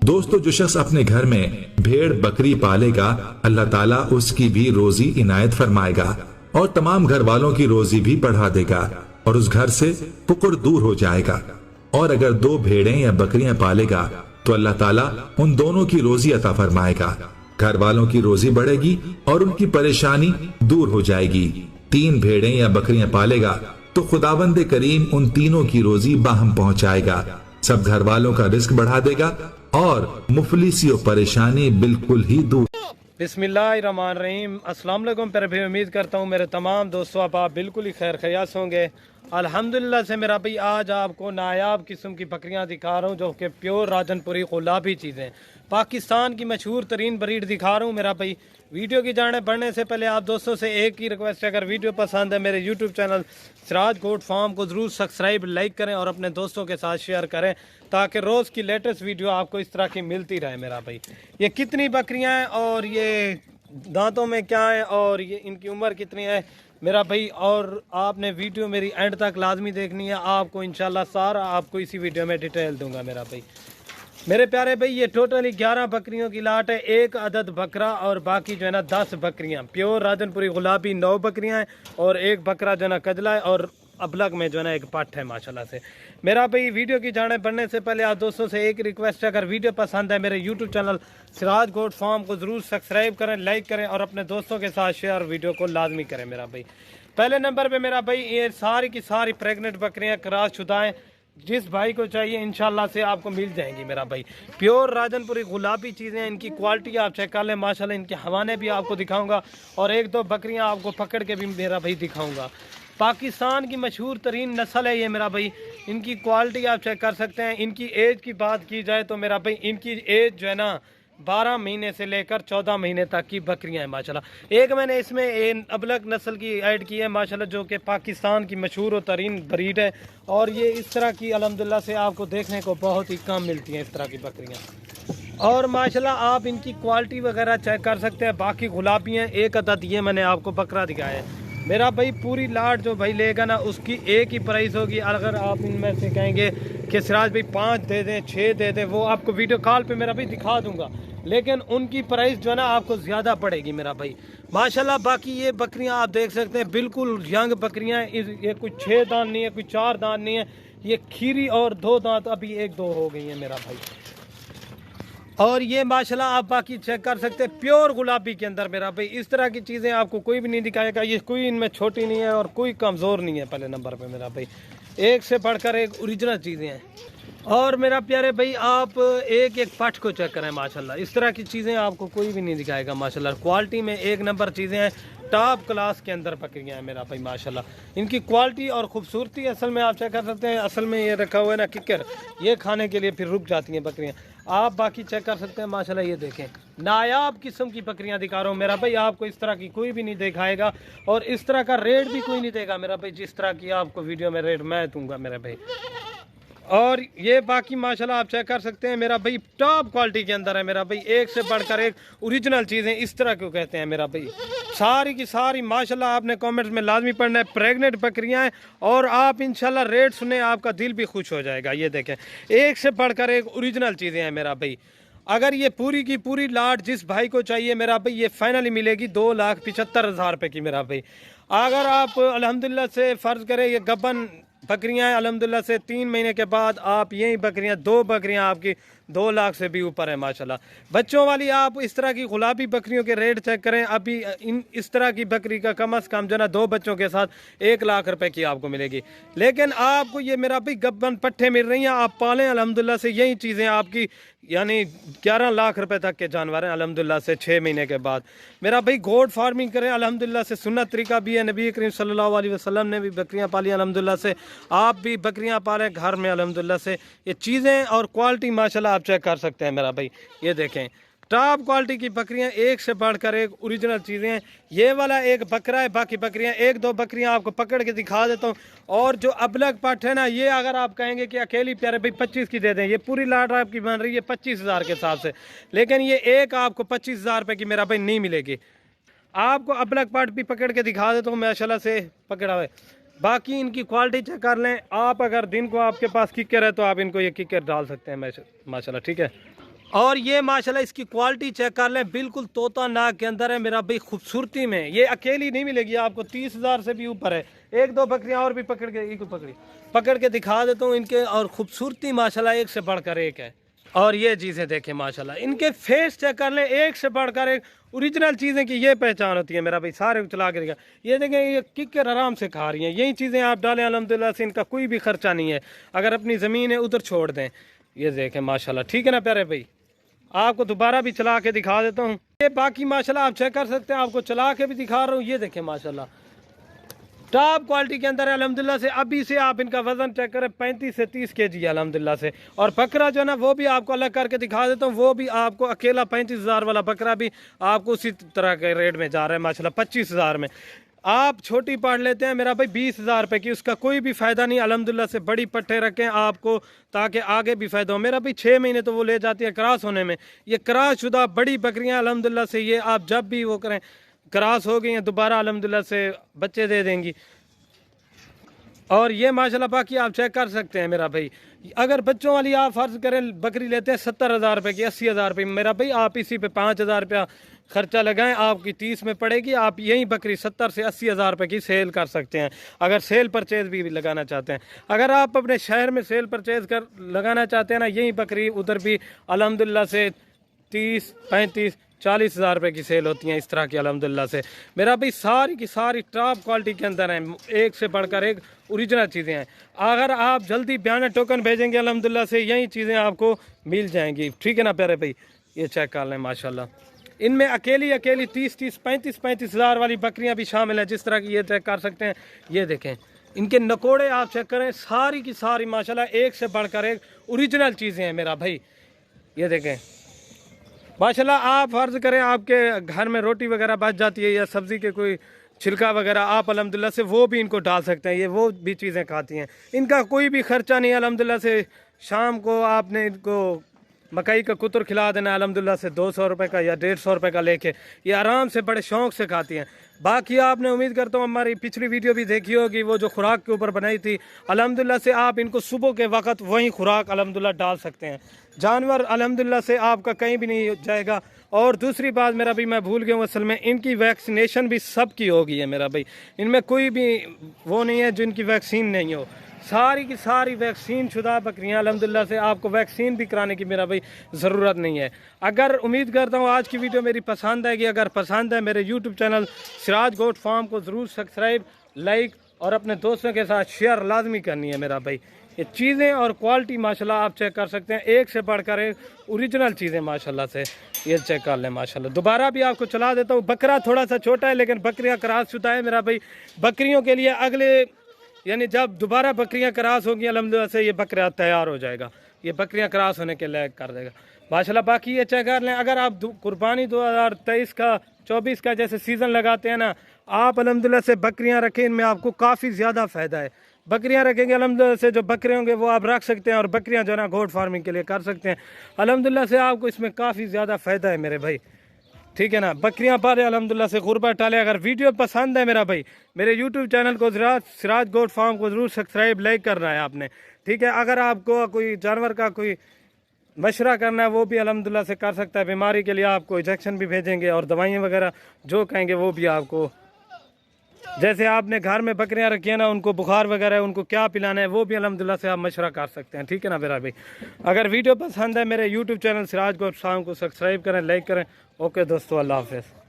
दोस्तों, जो शख्स अपने घर में भेड़ बकरी पालेगा, अल्लाह ताला उसकी भी रोजी इनायत फरमाएगा और तमाम घर वालों की रोजी भी बढ़ा देगा और उस घर से फुकर दूर हो जाएगा। और अगर 2 भेड़ें या बकरियां पालेगा तो अल्लाह ताला उन दोनों की रोजी अता फरमाएगा, घर वालों की रोजी बढ़ेगी और उनकी परेशानी दूर हो जाएगी। 3 भेड़ें या बकरियां पालेगा तो खुदावंद करीम उन तीनों की रोजी बाहम पहुंचाएगा, सब घर वालों का रिस्क बढ़ा देगा और मुफलिसी और परेशानी बिल्कुल ही दूर। बिस्मिल्लाहिर्रहमानिर्रहीम। अस्सलाम वालेकुम प्यारे भाई, उम्मीद करता हूँ मेरे तमाम दोस्तों आप बिल्कुल ही खैर खयास होंगे। अल्हम्दुलिल्लाह से मेरा भाई आज आपको नायाब किस्म की बकरियाँ दिखा रहा हूँ जो कि प्योर राजनपुरी गुलाबी चीज़ें, पाकिस्तान की मशहूर तरीन ब्रीड दिखा रहा हूँ मेरा भाई। वीडियो की जाने बढ़ने से पहले आप दोस्तों से एक ही रिक्वेस्ट है, अगर वीडियो पसंद है मेरे YouTube channel Siraj goat farm को ज़रूर सब्सक्राइब लाइक करें और अपने दोस्तों के साथ शेयर करें ताकि रोज़ की लेटेस्ट वीडियो आपको इस तरह की मिलती रहे मेरा भाई। ये कितनी बकरियां हैं और ये दांतों में क्या है और ये इनकी उम्र कितनी है मेरा भाई, और आपने वीडियो मेरी एंड तक लाजमी देखनी है। आपको इंशाल्लाह सारा आपको इसी वीडियो में डिटेल दूंगा मेरा भाई। मेरे प्यारे भाई ये टोटली 11 बकरियों की लाट है, 1 अदद बकरा और बाकी जो है ना 10 बकरियां। प्योर राजनपुरी गुलाबी 9 बकरियां हैं और 1 बकरा जो है ना कजला है और अबलग में जो है ना 1 पट्ठ है माशाल्लाह से। मेरा भाई वीडियो की जाने बढ़ने से पहले आप दोस्तों से एक रिक्वेस्ट है, अगर वीडियो पसंद है मेरे YouTube channel Siraj goat farm को ज़रूर सब्सक्राइब करें, लाइक करें और अपने दोस्तों के साथ शेयर वीडियो को लाजमी करें मेरा भाई। पहले नंबर पर मेरा भाई ये सारी की सारी प्रेगनेंट बकरियाँ क्रॉस शुदा हैं, जिस भाई को चाहिए इंशाल्लाह से आपको मिल जाएंगी मेरा भाई। प्योर राजनपुरी गुलाबी चीज़ें, इनकी क्वालिटी आप चेक कर लें माशाल्लाह। इनके हवाने भी आपको दिखाऊंगा और 1-2 बकरियां आपको पकड़ के भी मेरा भाई दिखाऊंगा। पाकिस्तान की मशहूर तरीन नस्ल है ये मेरा भाई। इनकी क्वालिटी आप चेक कर सकते हैं। इनकी एज की बात की जाए तो मेरा भाई इनकी एज जो है ना 12 महीने से लेकर 14 महीने तक की बकरियां हैं माशाल्लाह। एक मैंने इसमें अबलग नस्ल की ऐड की है माशाल्लाह, जो कि पाकिस्तान की मशहूर और तरीन ब्रीड है और ये इस तरह की अल्हम्दुलिल्लाह से आपको देखने को बहुत ही कम मिलती हैं इस तरह की बकरियां। और माशाल्लाह आप इनकी क्वालिटी वगैरह चेक कर सकते हैं। बाकी गुलाबी हैं, 1 अदद ये मैंने आपको बकरा दिखाया है मेरा भाई। पूरी लाट जो भाई लेगा ना उसकी एक ही प्राइस होगी। अगर आप इनमें से कहेंगे कि सिराज भाई 5 दे दें 6 दे दें, वो आपको वीडियो कॉल पे मेरा भाई दिखा दूंगा, लेकिन उनकी प्राइस जो है ना आपको ज़्यादा पड़ेगी मेरा भाई माशाल्लाह। बाकी ये बकरियां आप देख सकते हैं बिल्कुल यंग बकरियां हैं। ये कोई 6 दांत नहीं है, कोई 4 दांत नहीं है, ये खीरी और 2 दांत अभी 1-2 हो गई है मेरा भाई। और ये माशाल्लाह आप बाकी चेक कर सकते हैं प्योर गुलाबी के अंदर मेरा भाई। इस तरह की चीज़ें आपको कोई भी नहीं दिखाएगा। ये कोई इनमें छोटी नहीं है और कोई कमज़ोर नहीं है पहले नंबर पे मेरा भाई। एक से बढ़कर एक ओरिजिनल चीज़ें हैं। और मेरा प्यारे भाई आप एक पट को चेक करें माशाल्लाह, इस तरह की चीज़ें आपको कोई भी नहीं दिखाएगा माशाल्लाह। क्वालिटी में 1 नंबर चीज़ें हैं, टॉप क्लास के अंदर बकरियां हैं मेरा भाई माशाल्लाह। इनकी क्वालिटी और खूबसूरती असल में आप चेक कर सकते हैं। असल में ये रखा हुआ है ना किकर, ये खाने के लिए फिर रुक जाती हैं बकरियां। आप बाकी चेक कर सकते हैं माशाल्लाह। ये देखें नायाब किस्म की बकरियां दिखा रहा हूँ मेरा भाई, आपको इस तरह की कोई भी नहीं दिखाएगा और इस तरह का रेट भी कोई नहीं देगा मेरा भाई, जिस तरह की आपको वीडियो में रेट मैं दूंगा मेरा भाई। और ये बाकी माशाल्लाह आप चेक कर सकते हैं मेरा भाई, टॉप क्वालिटी के अंदर है मेरा भाई। एक से बढ़कर एक ओरिजिनल चीज़ें इस तरह क्यों कहते हैं मेरा भाई। सारी की सारी माशाल्लाह आपने कमेंट्स में लाजमी पढ़ना है, प्रेग्नेंट बकरियां हैं और आप इंशाल्लाह रेट सुने आपका दिल भी खुश हो जाएगा। ये देखें एक से बढ़कर एक ओरिजिनल चीज़ें हैं मेरा भाई। अगर ये पूरी की पूरी लाट जिस भाई को चाहिए मेरा भाई, ये फाइनली मिलेगी 2,75,000 रुपये की मेरा भाई। अगर आप अल्हम्दुलिल्लाह से फ़र्ज़ करें ये गबन बकरियां हैं अल्हम्दुलिल्लाह से 3 महीने के बाद आप यही बकरियां 2 बकरियां आपकी 2 लाख से भी ऊपर है माशाल्लाह। बच्चों वाली आप इस तरह की गुलाबी बकरियों के रेट चेक करें। अभी इस तरह की बकरी का कम अज़ कम जो ना 2 बच्चों के साथ 1 लाख रुपए की आपको मिलेगी। लेकिन आपको ये मेरा भाई गब्बन पट्ठे मिल रही हैं, आप पालें अल्हम्दुलिल्लाह से, यही चीज़ें आपकी यानी 11 लाख रुपए तक के जानवर हैं अल्हम्दुलिल्लाह से 6 महीने के बाद मेरा भाई। गोट फार्मिंग करें अल्हम्दुलिल्लाह से, सुन्नत तरीका भी है, नबी करीम सल्लल्लाहु अलैहि वसल्लम ने भी बकरियां पाली अल्हम्दुलिल्लाह से, आप भी बकरियां पालें घर में अल्हम्दुलिल्लाह से। ये चीज़ें और क्वालिटी माशाल्लाह आप चेक कर सकते हैं मेरा भाई। ये देखें टॉप क्वालिटी की बकरियां, एक से बढ़कर एक ओरिजिनल चीज़ें हैं। ये वाला एक बकरा है, बाकी बकरियां 1-2 बकरियां आपको पकड़ के दिखा देता हूँ। और जो अबलग पट है ना, ये अगर आप कहेंगे कि अकेली प्यारे भाई 25 की दे दें, ये पूरी लाट आपकी बन रही है 25,000 के हिसाब से, लेकिन ये एक आपको 25,000 रुपये की मेरा भाई नहीं मिलेगी। आपको अबलग पट भी पकड़ के दिखा देता हूँ माशाल्लाह से पकड़ा हुआ है। बाकी इनकी क्वालिटी चेक कर लें आप। अगर दिन को आपके पास किकर है तो आप इनको ये किकर डाल सकते हैं माशाल्लाह, ठीक है। और ये माशाल्लाह इसकी क्वालिटी चेक कर लें, बिल्कुल तोता नाक के अंदर है मेरा भाई, खूबसूरती में। ये अकेली नहीं मिलेगी आपको, 30,000 से भी ऊपर है। एक दो बकरियां और भी पकड़ के दिखा देता हूँ इनके, और खूबसूरती माशाल्लाह एक से बढ़कर एक है। और ये चीज़ें देखें माशाल्लाह, इनके फेस चेक कर लें, एक से बढ़कर एक ओरिजिनल चीज़ें की ये पहचान होती है मेरा भाई। सारे चला के दिखा, ये देखें ये किकर आराम से खा रही हैं। यही चीज़ें आप डालें अल्हम्दुलिल्लाह से इनका कोई भी खर्चा नहीं है। अगर अपनी ज़मीन है उधर छोड़ दें, ये देखें माशाल्लाह। ठीक है ना प्यारे भाई, आपको दोबारा भी चला के दिखा देता हूँ। ये बाकी माशाल्लाह आप चेक कर सकते हैं, आपको चला के भी दिखा रहा हूँ। ये देखें माशाल्लाह टॉप क्वालिटी के अंदर है अल्हम्दुलिल्लाह से। अभी से आप इनका वजन चेक करें, 35 से 30 kg है अल्हम्दुलिल्लाह से। और बकरा जो है ना वो भी आपको अलग करके दिखा देता हूँ। वो भी आपको अकेला 35,000 वाला बकरा भी आपको उसी तरह के रेट में जा रहा है माशाल्लाह, 25,000 में। आप छोटी पाड़ लेते हैं मेरा भाई 20,000 रुपये की, उसका कोई भी फ़ायदा नहीं अल्हम्दुलिल्लाह से। बड़ी पट्टे रखें आपको ताकि आगे भी फ़ायदा हो। मेरा भाई 6 महीने तो वो ले जाती है क्रॉस होने में। ये क्रॉस शुदा बड़ी बकरियां अल्हम्दुलिल्लाह से, ये आप जब भी वो करें क्रॉस हो गई हैं दोबारा अल्हम्दुलिल्लाह से बच्चे दे देंगी। और ये माशाल्लाह बाकी आप चेक कर सकते हैं मेरा भाई। अगर बच्चों वाली आप फर्ज करें बकरी लेते हैं 70,000 रुपये की, 80,000 रुपये मेरा भाई, आप इसी पे 5,000 रुपया खर्चा लगाएं, आपकी 30 में पड़ेगी। आप यही बकरी 70 से 80,000 रुपये की सेल कर सकते हैं, अगर सेल परचेज भी लगाना चाहते हैं। अगर आप अपने शहर में सेल परचेज कर लगाना चाहते हैं ना, यही बकरी उधर भी अल्हम्दुलिल्लाह से 30, 35, 40,000 रुपये की सेल होती हैं इस तरह की अल्हम्दुलिल्लाह से। मेरा भाई सारी की सारी टॉप क्वालिटी के अंदर हैं, एक से बढ़कर एक ओरिजिनल चीज़ें हैं। अगर आप जल्दी बयान टोकन भेजेंगे अल्हम्दुलिल्लाह से यही चीज़ें आपको मिल जाएंगी। ठीक है ना प्यारे भाई, ये चेक कर लें माशाल्लाह। इनमें अकेली 30, 35,000 वाली बकरियां भी शामिल हैं, जिस तरह की ये चेक कर सकते हैं। ये देखें इनके नकोड़े आप चेक करें, सारी की सारी माशाल्लाह एक से बढ़कर एक ओरिजिनल चीज़ें हैं मेरा भाई। ये देखें माशाल्लाह, आप फर्ज करें आपके घर में रोटी वगैरह बच जाती है या सब्ज़ी के कोई छिलका वगैरह, आप अल्हम्दुलिल्लाह से वो भी इनको डाल सकते हैं। ये वो भी चीज़ें खाती हैं, इनका कोई भी खर्चा नहीं है अल्हम्दुलिल्लाह से। शाम को आपने इनको मकई का कुतर खिला देना अल्हम्दुलिल्लाह से 200 रुपये का या 150 रुपये का लेके, ये आराम से बड़े शौक़ से खाती हैं। बाकी आपने उम्मीद करता हूँ हमारी पिछली वीडियो भी देखी होगी, वो जो खुराक के ऊपर बनाई थी अल्हम्दुलिल्लाह से। आप इनको सुबह के वक्त वही खुराक अल्हम्दुलिल्लाह डाल सकते हैं। जानवर अल्हम्दुलिल्लाह से आपका कहीं भी नहीं जाएगा। और दूसरी बात मेरा भाई मैं भूल गया हूँ, असल में इनकी वैक्सीनेशन भी सबकी हो गई है मेरा भाई। इनमें कोई भी वो नहीं है जिनकी वैक्सीन नहीं हो। सारी की सारी वैक्सीन शुदा बकरियां अल्हम्दुलिल्लाह से, आपको वैक्सीन भी कराने की मेरा भाई ज़रूरत नहीं है। अगर उम्मीद करता हूँ आज की वीडियो मेरी पसंद आएगी। अगर पसंद है मेरे YouTube channel Siraj goat farm को ज़रूर सब्सक्राइब, लाइक और अपने दोस्तों के साथ शेयर लाजमी करनी है मेरा भाई। ये चीज़ें और क्वालिटी माशाल्लाह आप चेक कर सकते हैं, एक से बढ़कर एक ओरिजिनल चीज़ें माशाल्लाह से। ये चेक कर लें माशाल्लाह। दोबारा भी आपको चला देता हूँ। बकरा थोड़ा सा छोटा है लेकिन बकरियाँ क्रॉस शुदा है मेरा भाई। बकरियों के लिए अगले यानी जब दोबारा बकरियां क्रॉस होंगी अल्हम्दुलिल्लाह से ये बकरा तैयार हो जाएगा, ये बकरियां क्रॉस होने के लायक कर देगा माशाल्लाह। बाकी ये चेक कर लें, अगर आप कुर्बानी 2023 का 24 का जैसे सीज़न लगाते हैं ना, आप अल्हम्दुलिल्लाह से बकरियां रखें, इनमें आपको काफ़ी ज़्यादा फ़ायदा है। बकरियां रखेंगे अल्हम्दुलिल्लाह से, जो बकरे होंगे वो आप रख सकते हैं और बकरियां जो है ना गोट फार्मिंग के लिए कर सकते हैं अल्हम्दुलिल्लाह से। आपको इसमें काफ़ी ज़्यादा फ़ायदा है मेरे भाई। ठीक है ना, बकरियां पाले अल्हम्दुलिल्लाह से, गुरबा टाले। अगर वीडियो पसंद है मेरा भाई, मेरे यूट्यूब चैनल को सिराज गोट फार्म को ज़रूर सब्सक्राइब लाइक करना है आपने। ठीक है, अगर आपको कोई जानवर का कोई मशवरा करना है वो भी अल्हम्दुलिल्लाह से कर सकता है। बीमारी के लिए आपको इंजेक्शन भी भेजेंगे और दवाइयाँ वगैरह जो कहेंगे वो भी आपको। जैसे आपने घर में बकरियां रखी है ना, उनको बुखार वगैरह है, उनको क्या पिलाना है वो भी अल्हम्दुलिल्लाह से आप मशवरा कर सकते हैं। ठीक है ना मेरा भाई। अगर वीडियो पसंद है मेरे YouTube channel Siraj goat farm को सब्सक्राइब करें, लाइक करें। ओके दोस्तों, अल्लाह हाफ़िज़।